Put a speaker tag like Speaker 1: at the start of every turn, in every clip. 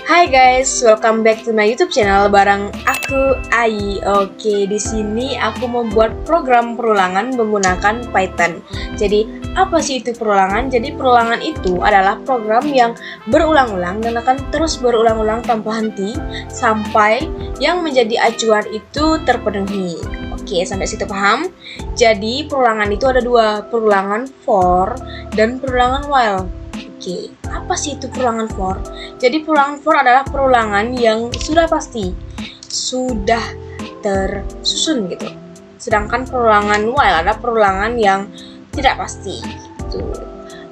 Speaker 1: Hai guys, welcome back to my YouTube channel bareng aku Ai. Oke, di sini aku membuat program perulangan menggunakan Python. Jadi, apa sih itu perulangan? Jadi, perulangan itu adalah program yang berulang-ulang dan akan terus berulang-ulang tanpa henti sampai yang menjadi acuan itu terpenuhi. Oke, sampai situ paham? Jadi, perulangan itu ada dua, perulangan for dan perulangan while. Oke, apa sih itu perulangan for? Jadi perulangan for adalah perulangan yang sudah pasti, sudah tersusun gitu. Sedangkan perulangan while adalah perulangan yang tidak pasti, itu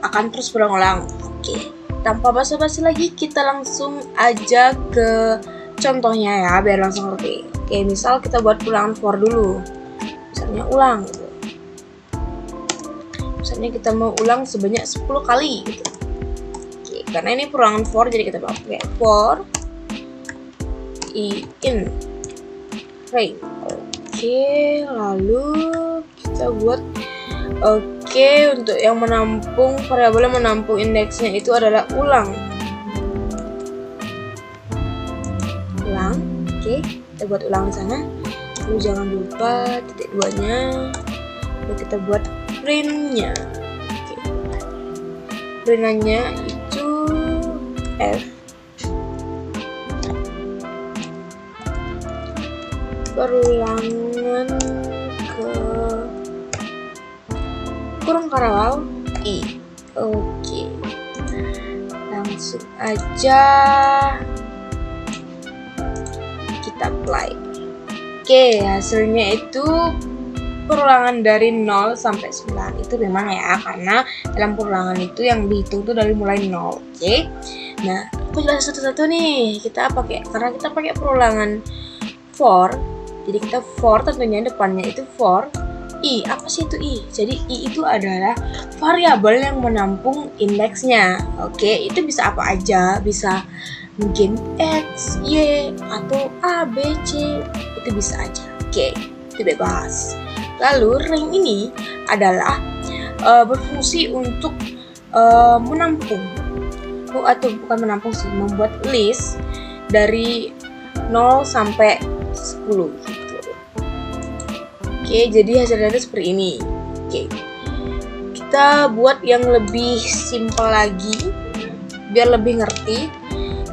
Speaker 1: akan terus berulang-ulang. Oke, tanpa basa-basi lagi kita langsung aja ke contohnya ya, biar langsung ngerti. Oke, misal kita buat perulangan for dulu, misalnya ulang gitu. Misalnya kita mau ulang sebanyak 10 kali gitu. Karena ini perulangan for, jadi kita pakai for in range. Oke, lalu kita buat untuk yang menampung variabel yang menampung indeksnya itu adalah ulang. Oke, kita buat ulang di sana. Lalu jangan lupa titik duanya. Lalu kita buat printnya. Printnya itu F perulangan ke kurung karawal I. Oke, langsung aja kita apply. Oke, hasilnya itu perulangan dari 0 sampai 9 itu memang ya, karena dalam perulangan itu yang dihitung tuh dari mulai 0. Oke. Nah, aku jelas satu-satu nih. Karena kita pakai perulangan for. Jadi kita for tentunya depannya itu for i. Apa sih itu i? Jadi i itu adalah variabel yang menampung indeksnya. Oke, itu bisa apa aja, bisa mungkin x, y, atau a, b, c. Itu bisa aja. Oke, itu bebas. Lalu range ini adalah berfungsi untuk menampung atau bukan menampung sih, membuat list dari 0 sampai 10 gitu. Oke, jadi hasilnya seperti ini. Oke. Kita buat yang lebih simpel lagi biar lebih ngerti.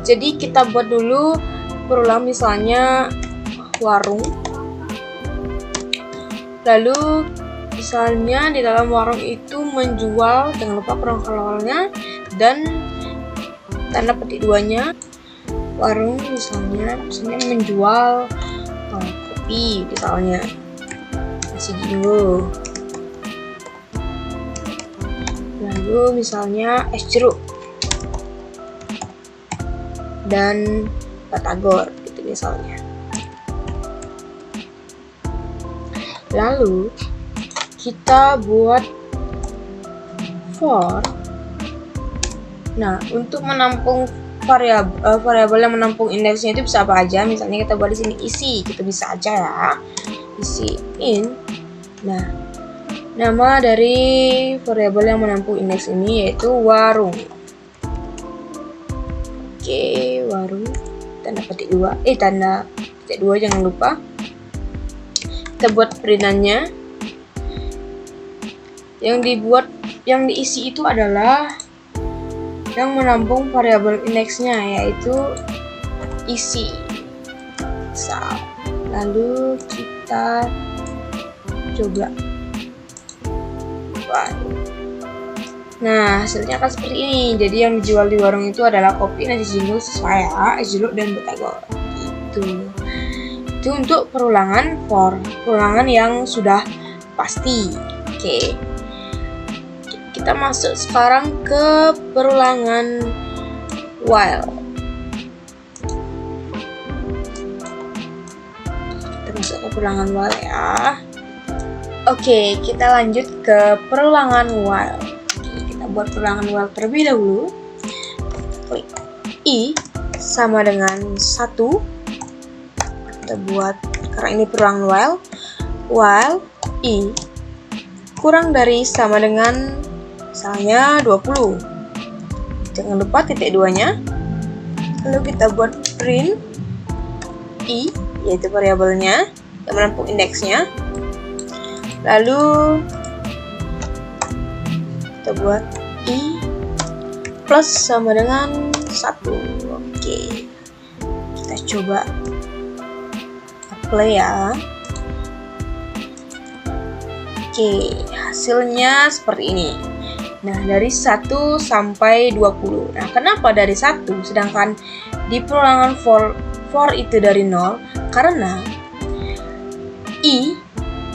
Speaker 1: Jadi kita buat dulu perulang misalnya warung. Lalu misalnya di dalam warung itu menjual, jangan lupa perulangan awalnya dan tanda petik duanya. Warung misalnya menjual kopi misalnya masih dulu. Lalu misalnya es jeruk dan batagor gitu misalnya. Lalu kita buat for. Nah, untuk menampung variabel yang menampung indeksnya itu bisa apa aja. Misalnya kita buat di sini isi, kita bisa aja ya. Isi in. Nah, nama dari variabel yang menampung indeks ini yaitu warung. Oke, warung. Tanda petik 2. Tanda petik 2 jangan lupa. Kita buat perintannya. Yang diisi itu adalah yang menampung variabel indeksnya yaitu isi. Lalu kita coba. Nah, hasilnya akan seperti ini. Jadi yang dijual di warung itu adalah kopi, nasi jingle, sesuai es jeruk dan batagor. Gitu. Itu untuk perulangan for, perulangan yang sudah pasti. Oke. Kita masuk sekarang ke perulangan while. Kita masuk ke perulangan while ya. Oke, kita lanjut ke perulangan while. Oke, kita buat perulangan while terlebih dahulu. Klik i sama dengan 1. Kita buat, karena ini perulangan while i kurang dari sama dengan misalnya 20. Jangan lupa titik duanya. Lalu kita buat print I, yaitu variabelnya yang menampung indeksnya. Lalu kita buat I plus sama dengan 1. Oke, kita coba apply ya. Oke, hasilnya seperti ini. Nah, dari 1 sampai 20. Nah, kenapa dari 1 sedangkan di perulangan for itu dari 0? Karena I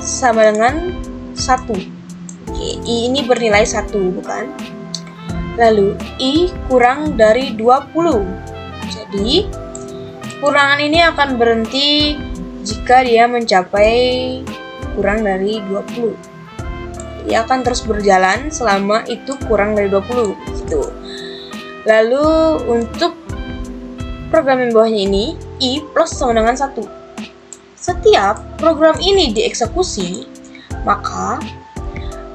Speaker 1: sama dengan 1. Oke, I ini bernilai 1, bukan? Lalu I kurang dari 20. Jadi perulangan ini akan berhenti jika dia mencapai kurang dari 20. Dia akan terus berjalan selama itu kurang dari 20 gitu. Lalu untuk program yang bawahnya ini I plus sama dengan 1. Setiap program ini dieksekusi, maka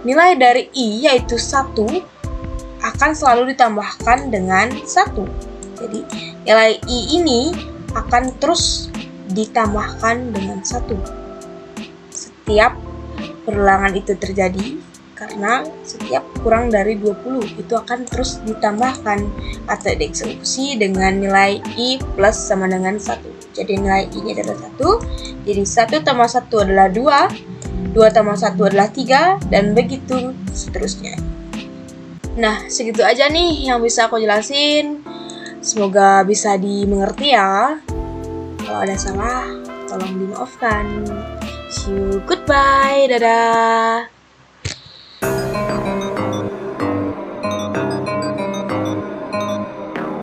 Speaker 1: nilai dari I yaitu 1 akan selalu ditambahkan dengan 1. Jadi nilai I ini akan terus ditambahkan dengan 1. Setiap perulangan itu terjadi karena setiap kurang dari 20 itu akan terus ditambahkan atau dieksekusi dengan nilai I plus sama dengan 1. Jadi nilai I-nya adalah 1. Jadi 1 tambah 1 adalah 2. 2 tambah 1 adalah 3 dan begitu seterusnya. Nah, segitu aja nih yang bisa aku jelasin. Semoga bisa dimengerti ya. Kalau ada salah, tolong dimaafkan. See you, goodbye, dadah.